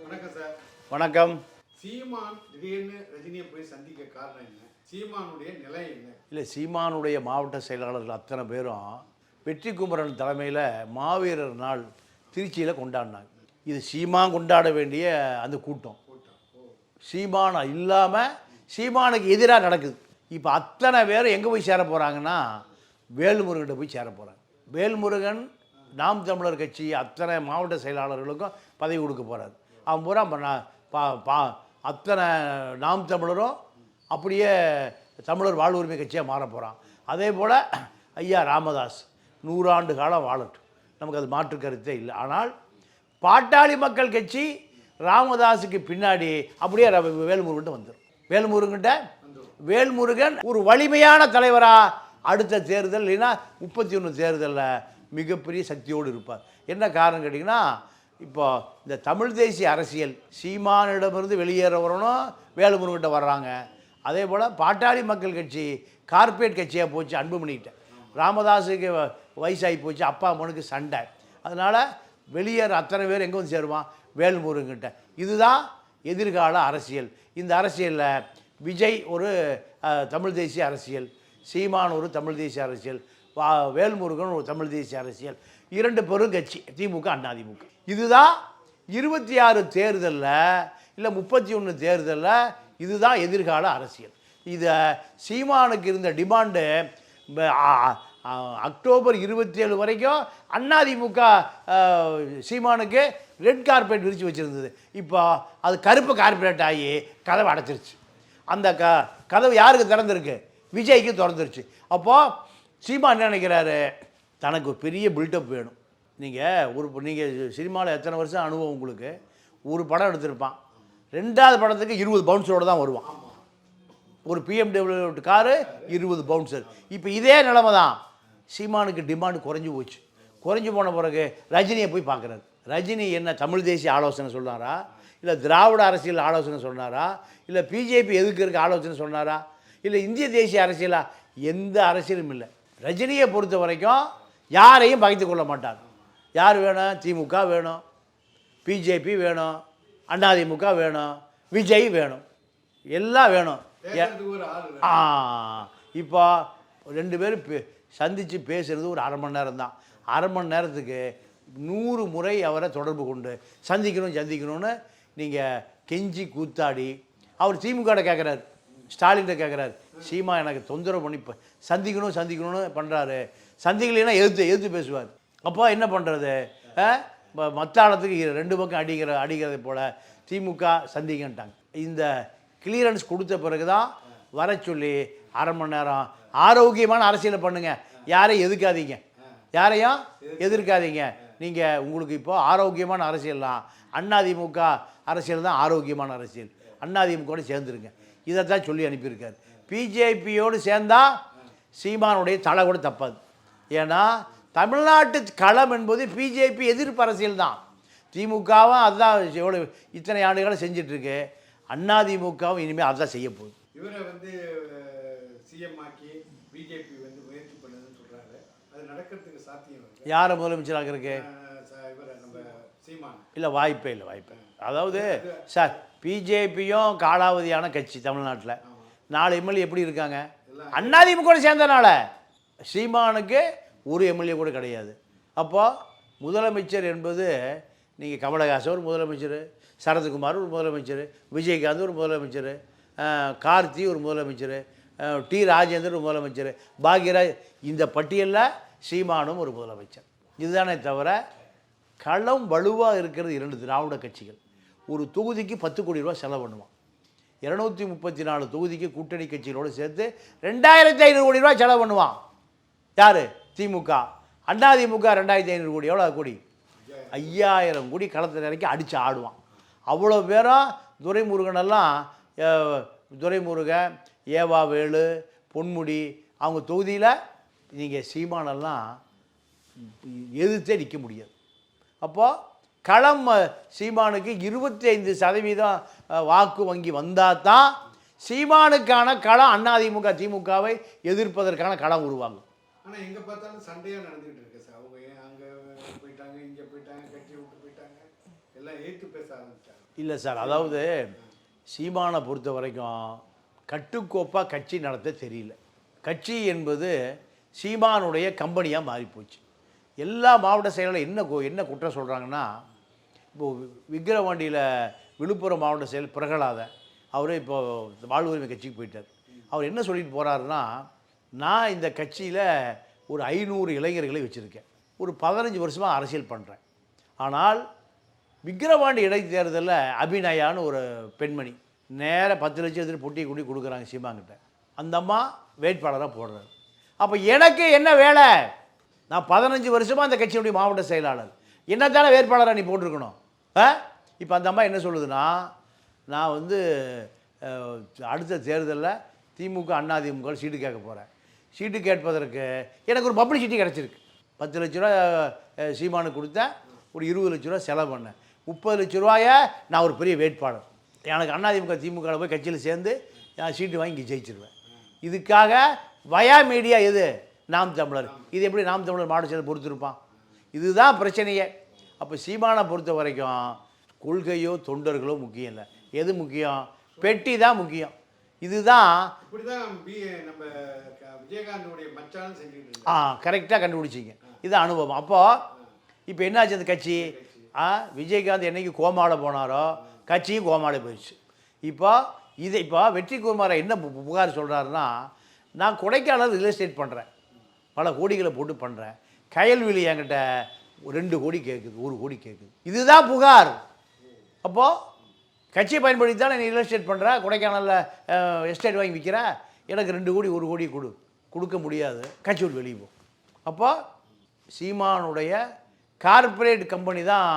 வணக்கம் சார். வணக்கம். சீமான் திடீர்னு ரஜினியை போய் சந்திக்க காரணம் என்ன? சீமானுடைய நிலை என்ன? இல்லை, சீமானுடைய மாவட்ட செயலாளர்கள் அத்தனை பேரும் வெற்றி குமரன் தலைமையில் மாவீரர் நாள் திருச்சியில் கொண்டாடினாங்க. இது சீமான் கொண்டாட வேண்டிய அந்த கூட்டம். சீமான் இல்லாமல் சீமானுக்கு எதிராக நடக்குது. இப்போ அத்தனை பேர் எங்கே போய் சேர போகிறாங்கன்னா வேல்முருகன்கிட்ட போய் சேர போகிறாங்க. வேல்முருகன் நாம் தமிழர் கட்சி அத்தனை மாவட்ட செயலாளர்களுக்கும் பதவி கொடுக்க போகிறார். அவன் பூரா அத்தனை நாம் தமிழரும் அப்படியே தமிழர் வாழ்வுரிமை கட்சியாக மாற போகிறான். அதே போல் ஐயா ராமதாஸ் 100 ஆண்டு காலம் வாழட்டும், நமக்கு அது மாற்று கருத்தே இல்லை. ஆனால் பாட்டாளி மக்கள் கட்சி ராமதாஸுக்கு பின்னாடி அப்படியே வேல்முருகன்ட்ட வந்துடும். வேல்முருகன் ஒரு வலிமையான தலைவராக அடுத்த தேர்தல் இல்லைன்னா 31 தேர்தலில் மிகப்பெரிய சக்தியோடு இருப்பார். என்ன காரணம் கேட்டிங்கன்னா, இப்போ இந்த தமிழ் தேசிய அரசியல் சீமானிடமிருந்து வெளியேற வரணும் வேல்முருகன்கிட்ட வர்றாங்க. அதே போல் பாட்டாளி மக்கள் கட்சி கார்ப்பரேட் கட்சியாக போச்சு. அன்புமணிகிட்ட ராமதாஸுக்கு வயசாகி போச்சு, அப்பா அம்மனுக்கு சண்டை. அதனால் வெளியேற அத்தனை பேர் எங்கே வந்து சேருவான்? வேல்முருகன்கிட்ட. இதுதான் எதிர்கால அரசியல். இந்த அரசியலில் விஜய் ஒரு தமிழ் தேசிய அரசியல், சீமான் ஒரு தமிழ் தேசிய அரசியல், வேல்முருகன் ஒரு தமிழ் தேசிய அரசியல், 2 பெரும் கட்சி திமுக அதிமுக. இதுதான் 26 தேர்தலில் இல்லை 31 தேர்தலில் இதுதான் எதிர்கால அரசியல். இதை சீமானுக்கு இருந்த டிமாண்டு அக்டோபர் 27 வரைக்கும் அதிமுக சீமானுக்கு ரெட் கார்பெட் விரித்து வச்சுருந்தது. இப்போ அது கருப்பு கார்பரேட் ஆகி கதவை அடைச்சிருச்சு. அந்த கதவு யாருக்கு திறந்துருக்கு? விஜய்க்கு திறந்துருச்சு. அப்போது சீமான் என்ன நினைக்கிறாரு? தனக்கு பெரிய பில்டப் வேணும். நீங்கள் சினிமாவில் எத்தனை வருஷம் அனுபவம் உங்களுக்கு? ஒரு படம் எடுத்திருப்பான், 2வது படத்துக்கு 20 பவுன்ஸரோடு தான் வருவான். ஒரு BMW காரு 20 பவுன்சர். இப்போ இதே நிலைமை தான். சீமானுக்கு டிமாண்டு குறைஞ்சி போச்சு. குறைஞ்சி போன பிறகு ரஜினியை போய் பார்க்குறாரு. ரஜினி என்ன தமிழ் தேசிய ஆலோசனை சொன்னாரா, இல்லை திராவிட அரசியல் ஆலோசனை சொன்னாரா, இல்லை பிஜேபி எதுக்கு இருக்க ஆலோசனை சொன்னாரா, இல்லை இந்திய தேசிய அரசியலா? எந்த அரசியலும் இல்லை. ரஜினியை பொறுத்த வரைக்கும் யாரையும் பகைத்து கொள்ள மாட்டார். யார் வேணும்? திமுக வேணும், பிஜேபி வேணும், அதிமுக வேணும், விஜய் வேணும், எல்லாம் வேணும். இப்போ 2 பேரும் சந்தித்து பேசுகிறது ஒரு 1/2 மணி நேரம் தான். 1/2 மணி நேரத்துக்கு 100 முறை அவரை தொடர்பு கொண்டு சந்திக்கணும்னு நீங்கள் கெஞ்சி கூத்தாடி அவர் திமுக கேட்குறாரு, ஸ்டாலின்கிட்ட கேட்குறாரு. சீமா எனக்கு தொந்தரவு பண்ணி சந்திக்கணும்னு பண்ணுறாரு. சந்திக்கலைன்னா எதிர்த்து பேசுவார். அப்போ என்ன பண்ணுறது? மத்தாளத்துக்கு 2 பக்கம் அடிக்கிறதை போல் திமுக சந்திக்கிட்டாங்க. இந்த கிளியரன்ஸ் கொடுத்த பிறகு தான் வர சொல்லி 1/2 மணி நேரம் ஆரோக்கியமான அரசியலை பண்ணுங்கள். யாரையும் எதிர்க்காதீங்க. நீங்கள் உங்களுக்கு இப்போ ஆரோக்கியமான அரசியல்லாம் அதிமுக அரசியல் தான் ஆரோக்கியமான அரசியல். அதிமுகவோடு சேர்ந்துருங்க. இதைத்தான் சொல்லி அனுப்பியிருக்காரு. பிஜேபியோடு சேர்ந்தால் சீமானுடைய தலை கூட தப்பாது. ஏன்னா தமிழ்நாட்டு களம் என்பது பிஜேபி எதிர்ப்பு அரசியல் தான். திமுகவும் அதுதான் எவ்வளோ இத்தனை ஆண்டுகளை செஞ்சிட்ருக்கு. அதிமுகவும் இனிமேல் அதுதான் செய்ய போகுது. இவரை சிஎம் ஆக்கி பிஜேபி முயற்சி பண்ணுதுன்னு சொல்கிறாரு. அது நடக்கிறதுக்கு சாத்தியம் யாரை முதலமைச்சராக இருக்கு? இல்லை, வாய்ப்பே இல்லை. அதாவது சார், பிஜேபியும் காலாவதியான கட்சி தமிழ்நாட்டில் 4 எம்எல்ஏ எப்படி இருக்காங்க? அதிமுக சேர்ந்தனால சீமானுக்கு ஒரு எம்எல்ஏ கூட கிடையாது. அப்போது முதலமைச்சர் என்பது நீங்கள் கமலஹாசன் ஒரு முதலமைச்சர், சரத்குமார் ஒரு முதலமைச்சர், விஜயகாந்த் ஒரு முதலமைச்சர், கார்த்தி ஒரு முதலமைச்சர், டி ராஜேந்தர் ஒரு முதலமைச்சர், பாக்யராஜ், இந்த பட்டியலில் சீமானும் ஒரு முதலமைச்சர். இதுதானே தவிர களம் வலுவாக இருக்கிறது 2 திராவிட கட்சிகள். ஒரு தொகுதிக்கு 10 கோடி ரூபா செலவு பண்ணுவான். 234 தொகுதிக்கு கூட்டணி கட்சிகளோடு சேர்த்து 2500 கோடி ரூபா செலவு பண்ணுவான். யார்? திமுக. அதிமுக 2500 கோடி. எவ்வளோ கோடி? 5000 கோடி களத்தில் இறக்கி அடித்து ஆடுவான். அவ்வளோ பேரும் துரைமுருகன், ஏவாவேலு, பொன்முடி அவங்க தொகுதியில் நீங்கள் சீமானெல்லாம் எதிர்த்தே நிற்க முடியாது. அப்போது களம் சீமானுக்கு 25% வாக்கு வங்கி வந்தால் தான் சீமானுக்கான களம் அதிமுக திமுகவை எதிர்ப்பதற்கான களம் உருவாகும். ஆனால் எங்கே பார்த்தாலும் சண்டையாக நடந்துகிட்டு இருக்கு சார். அவங்க அங்கே போயிட்டாங்க, இங்கே போயிட்டாங்க, கட்சி விட்டு போயிட்டாங்க, எல்லாம் ஏற்று பேச ஆரம்பிச்சாங்க. இல்லை சார், அதாவது சீமானை பொறுத்த வரைக்கும் கட்டுக்கோப்பாக கட்சி நடத்த தெரியல. கட்சி என்பது சீமானுடைய கம்பெனியாக மாறிப்போச்சு. எல்லா மாவட்ட செயலாளர் என்ன குற்றம் சொல்கிறாங்கன்னா, இப்போது விக்கிரவாண்டியில் விழுப்புரம் மாவட்ட செயல் பிரகலாதன் அவர் இப்போது வாழ்வு உரிமை கட்சிக்கு போயிட்டார். அவர் என்ன சொல்லிட்டு போகிறாருன்னா, நான் இந்த கட்சியில் ஒரு 500 இளைஞர்களை வச்சுருக்கேன், ஒரு 15 வருஷமாக அரசியல் பண்ணுறேன். ஆனால் விக்கிரவாண்டி இடைத்தேர்தலில் அபிநயான்னு ஒரு பெண்மணி நேராக 10 லட்சம் எடுத்துகிட்டு பொட்டி கூட்டி கொடுக்குறாங்க சீமாங்கிட்ட. அந்த அம்மா வேட்பாளராக போடுறாரு. அப்போ எனக்கு என்ன வேலை? நான் 15 வருஷமாக அந்த கட்சியுடைய மாவட்ட செயலாளர், என்னத்தானே வேட்பாளராக நீ போட்டிருக்கணும். இப்போ அந்த அம்மா என்ன சொல்லுதுன்னா, நான் வந்து அடுத்த தேர்தலில் திமுக அதிமுக சீட்டு கேட்க போகிறேன். சீட்டு கேட்பதற்கு எனக்கு ஒரு பப்ளிசிட்டி கிடச்சிருக்கு. 10 லட்ச ரூபா சீமானுக்கு கொடுத்தேன், ஒரு 20 லட்ச ரூபா செலவு பண்ணேன், 30 லட்ச ரூபாயை நான் ஒரு பெரிய வேட்பாளர், எனக்கு அதிமுக திமுக போய் கட்சியில் சேர்ந்து நான் சீட்டு வாங்கி இங்கே ஜெயிச்சிருவேன். இதுக்காக வயா மீடியா எது? நாம் தமிழர். இது எப்படி நாம் தமிழர் மாவட்ட செயலர் பொறுத்திருப்பான்? இதுதான் பிரச்சனையே. அப்போ சீமானை பொறுத்த வரைக்கும் கொள்கையோ தொண்டர்களோ முக்கியம் இல்லை. எது முக்கியம்? பெட்டி தான் முக்கியம். இதுதான் நம்ம விஜயகாந்தனுடைய மச்சான் செஞ்சுட்டு கரெக்டாக கண்டுபிடிச்சிங்க. இது அனுபவம். அப்போது இப்போ என்னாச்சு அந்த கட்சி? விஜயகாந்த் என்னைக்கு கோமாவில் போனாரோ கட்சியும் கோமாவில் போயிடுச்சு. இப்போ வெற்றிக்குமாரை என்ன புகார் சொல்கிறாருன்னா, நான் கொடைக்கானல் ரியல் எஸ்டேட் பண்ணுறேன், பல கோடிகளை போட்டு பண்ணுறேன், கயல்விழி என்கிட்ட 2 கோடி கேட்குது, 1 கோடி கேட்குது. இதுதான் புகார். அப்போது கட்சியை பயன்படுத்தி தான் நீ ரியல் எஸ்டேட் பண்ணுற, கொடைக்கானலில் எஸ்டேட் வாங்கி விற்கிற, எனக்கு 2 கோடி 1 கோடி கொடுக்க முடியாது, கட்சி விட்டு வெளியே போ. அப்போ சீமானுடைய கார்ப்பரேட் கம்பெனி தான்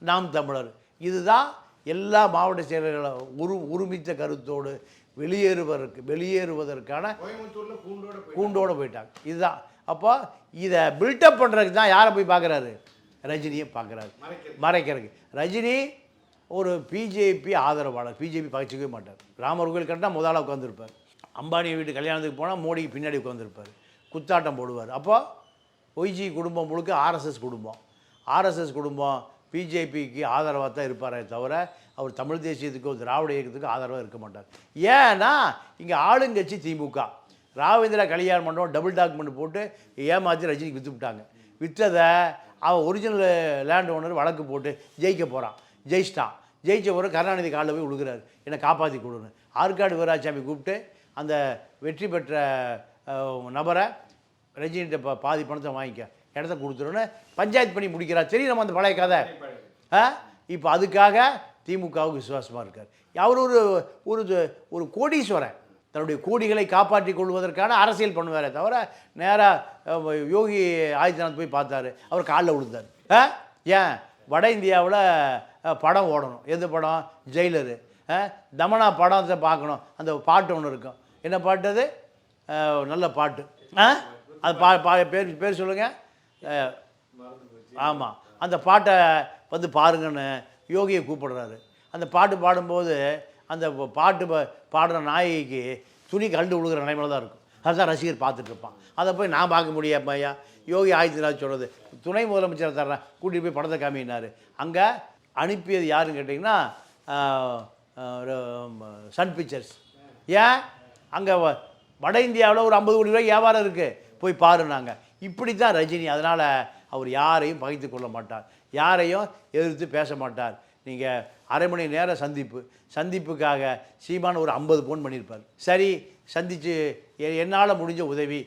நாம் தமிழர். இதுதான் எல்லா மாவட்ட செயலர்களும் ஒருமித்த கருத்தோடு வெளியேறுவதற்கான கூண்டோடு போயிட்டாங்க. இதுதான். அப்போ இதை பில்டப் பண்ணுறதுக்கு தான் யாரை போய் பார்க்குறாரு? ரஜினியை பார்க்குறாரு, மறைக்கிறதுக்கு. ரஜினி ஒரு பிஜேபி ஆதரவாளர், பிஜேபி பகிச்சிக்கவே மாட்டார். ராமர் கோயில் கட்டினா முதல்ல உட்காந்துருப்பார், அம்பானி வீட்டு கல்யாணத்துக்கு போனால் மோடிக்கு பின்னாடி உட்காந்துருப்பார், குத்தாட்டம் போடுவார். அப்போ ஒய்ஜி குடும்பம் முழுக்க ஆர்எஸ்எஸ் குடும்பம். ஆர்எஸ்எஸ் குடும்பம் பிஜேபிக்கு ஆதரவாக தான் இருப்பாரே தவிர அவர் தமிழ் தேசியத்துக்கோ திராவிட இயக்கத்துக்கோ ஆதரவாக இருக்க மாட்டார். ஏன்னா இங்கே ஆளுங்கட்சி திமுக. ராவேந்திரா கல்யாண மண்டபம் டபுள் டாக்குமெண்ட் போட்டு ஏமாற்றி ரஜினிக்கு விற்று விட்டாங்க. விற்றதை அவன் ஒரிஜினல் லேண்ட் ஓனர் வழக்கு போட்டு ஜெயிக்க போகிறான், ஜெயிச்சிட்டான். ஜெயிச்ச பிறகு கருணாநிதி காலில் போய் விழுகிறாரு, என்னை காப்பாற்றி கொடுன்னு. ஆற்காடு வீராசாமி கூப்பிட்டு அந்த வெற்றி பெற்ற நபரை ரஜினிகிட்ட பாதி பணத்தை வாங்கிக்க, இடத்த கொடுத்துருன்னு பஞ்சாயத்து பண்ணி முடிக்கிறார். சரி, நம்ம அந்த பழைய கதை. இப்போ அதுக்காக திமுகவுக்கு விசுவாசமாக இருக்கார். அவர் ஒரு கோடீஸ்வரன், தன்னுடைய கோடிகளை காப்பாற்றி கொள்வதற்கான அரசியல் பண்ணுவாரே தவிர நேராக யோகி ஆதித்யநாத் போய் பார்த்தாரு, அவர் காலில் விழுந்தார். ஏன்? வட இந்தியாவில் படம் ஓடணும். எந்த படம்? ஜெயிலரு. தமனா படத்தை பார்க்கணும். அந்த பாட்டு ஒன்று இருக்கும். என்ன பாட்டு அது? நல்ல பாட்டு. அது பேர் சொல்லுங்கள். ஆமாம், அந்த பாட்டை வந்து பாருங்கன்னு யோகியை கூப்பிடுறாரு. அந்த பாட்டு பாடும்போது அந்த பாட்டு பாடுற நாயகிக்கு துணி கண்டு விழுகிற நிலைமையில தான் இருக்கும். அதுதான் ரசிகர் பார்த்துட்டு இருப்பான். அதை போய் நான் பார்க்க முடியாம ஐயா, யோகி ஆதித்யநாத் சொல்கிறது, துணை முதலமைச்சர் தர்றேன் கூட்டிகிட்டு போய் படத்தை காமினார். அங்கே அனுப்பியது யாருன்னு கேட்டிங்கன்னா சன் பிக்சர்ஸ். ஏன்? அங்கே வட இந்தியாவில் ஒரு 50 கோடி ரூபாய் வியாபாரம் இருக்குது, போய் பாருனாங்க. இப்படி தான் ரஜினி. அதனால் அவர் யாரையும் பகைத்து கொள்ள மாட்டார், யாரையும் எதிர்த்து பேச மாட்டார். நீங்கள் அரை மணி நேரம் சந்திப்புக்காக சீமான் ஒரு 50 ஃபோன் பண்ணியிருப்பார். சரி, சந்தித்து என்னால் முடிஞ்ச உதவி,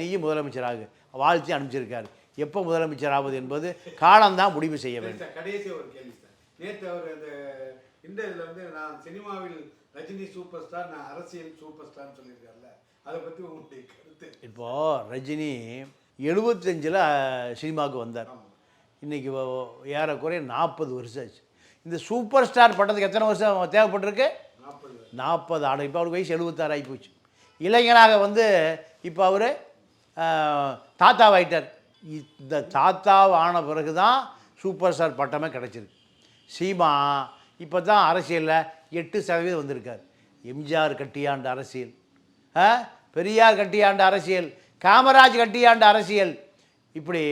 நீயும் முதலமைச்சராகு வாழ்த்தி அனுப்பிச்சிருக்காரு. எப்போ முதலமைச்சர் ஆகுது என்பது காலம்தான் முடிவு செய்ய வேண்டும். கடைசி ஒரு கேள்வி சார். நேற்று அவர் இந்த இதில் வந்து நான் சினிமாவில் ரஜினி சூப்பர் ஸ்டார், நான் அரசியல் சூப்பர் ஸ்டார்னு சொல்லியிருக்காருல்ல, அதை பற்றி உங்களுடைய கருத்து? இப்போது ரஜினி 75 சினிமாவுக்கு வந்தார். இன்றைக்கி ஏறக்குறைய 40 வருஷம் ஆச்சு. இந்த சூப்பர் ஸ்டார் பட்டத்துக்கு எத்தனை வருஷம் தேவைப்பட்டிருக்கு? 40 ஆண்டு. இப்போ அவருக்கு வயசு 76 ஆகி போச்சு. இளைஞராக வந்து இப்போ அவர் தாத்தாவாயிட்டார். இந்த தாத்தாவை ஆன பிறகு தான் சூப்பர் ஸ்டார் பட்டமே கிடச்சிருக்கு. சீமா இப்போ தான் அரசியலில் 8% வந்திருக்கார். எம்ஜிஆர் கட்டியாண்ட அரசியல், பெரியார் கட்டியாண்ட அரசியல், காமராஜ் கட்டியாண்ட அரசியல், இப்படி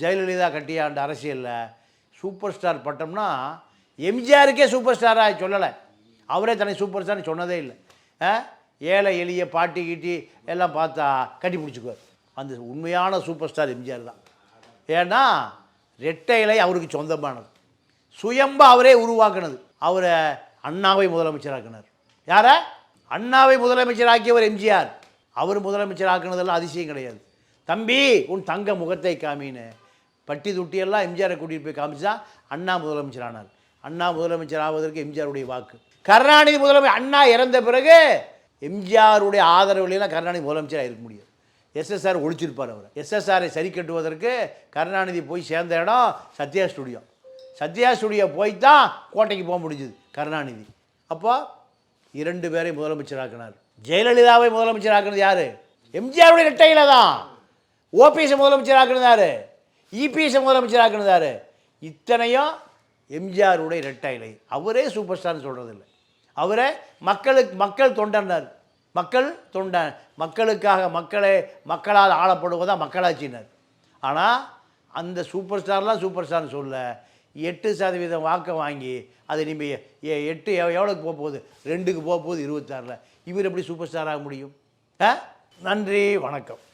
ஜெயலலிதா கட்டியாண்ட அரசியலில் சூப்பர் ஸ்டார் பட்டம்னா எம்ஜிஆருக்கே சூப்பர் ஸ்டாராக சொல்லலை, அவரே தன்னை சூப்பர் ஸ்டார்னு சொன்னதே இல்லை. ஏழை எளிய பாட்டி கீட்டி எல்லாம் பார்த்தா கட்டி பிடிச்சிக்குவார். அந்த உண்மையான சூப்பர் ஸ்டார் எம்ஜிஆர் தான். ஏன்னா ரெட்டை இலை அவருக்கு சொந்தமானது, சுயம்பா அவரே உருவாக்குனது. அவரை அண்ணாவை முதலமைச்சராக்கினார். யாரை? அண்ணாவை முதலமைச்சராக்கியவர் எம்ஜிஆர். அவர் முதலமைச்சர் ஆக்குனதெல்லாம் அதிசயம் கிடையாது. தம்பி உன் தங்க முகத்தை காமின்னு பட்டி தொட்டியெல்லாம் எம்ஜிஆரை கூட்டிகிட்டு போய் காமிச்சா அண்ணா முதலமைச்சர் ஆனார். அண்ணா முதலமைச்சர் ஆவதற்கு எம்ஜிஆருடைய வாக்கு. கருணாநிதி முதலமைச்சர் அண்ணா இறந்த பிறகு எம்ஜிஆருடைய ஆதரவு இல்லைன்னா கருணாநிதி முதலமைச்சராக இருக்க முடியாது. எஸ்எஸ்ஆர் ஒழிச்சிருப்பார் அவர். எஸ்எஸ்ஆரை சரி கட்டுவதற்கு கருணாநிதி போய் சேர்ந்த இடம் சத்யா ஸ்டுடியோ. சத்யா ஸ்டுடியோ போய் தான் கோட்டைக்கு போக முடிஞ்சுது கருணாநிதி. அப்போ 2 பேரை முதலமைச்சராக்கினார். ஜெயலலிதாவை முதலமைச்சராக்குனது யார்? எம்ஜிஆருடைய ரெட்டையில தான். ஓபிஎஸ் முதலமைச்சராக்குனது யார்? இபிஎஸ் முதலமைச்சராக்குனது யார்? இத்தனையும் எம்ஜிஆருடைய ரெட்டையிலை. அவரே சூப்பர் ஸ்டார்னு சொல்கிறதில்லை. அவரே மக்கள் தொண்டர்னார். மக்கள் தொண்டன், மக்களுக்காக மக்களால் ஆளப்படுவதான் மக்களாட்சினார். ஆனால் அந்த சூப்பர் ஸ்டார்லாம் சூப்பர் ஸ்டார்னு சொல்ல 8% வாக்கை வாங்கி அதை நீங்கள் 8 எவ்வளோக்கு போக போகுது? 2க்கு போக போகுது 26. இவர் எப்படி சூப்பர் ஸ்டார் ஆக முடியும்? நன்றி, வணக்கம்.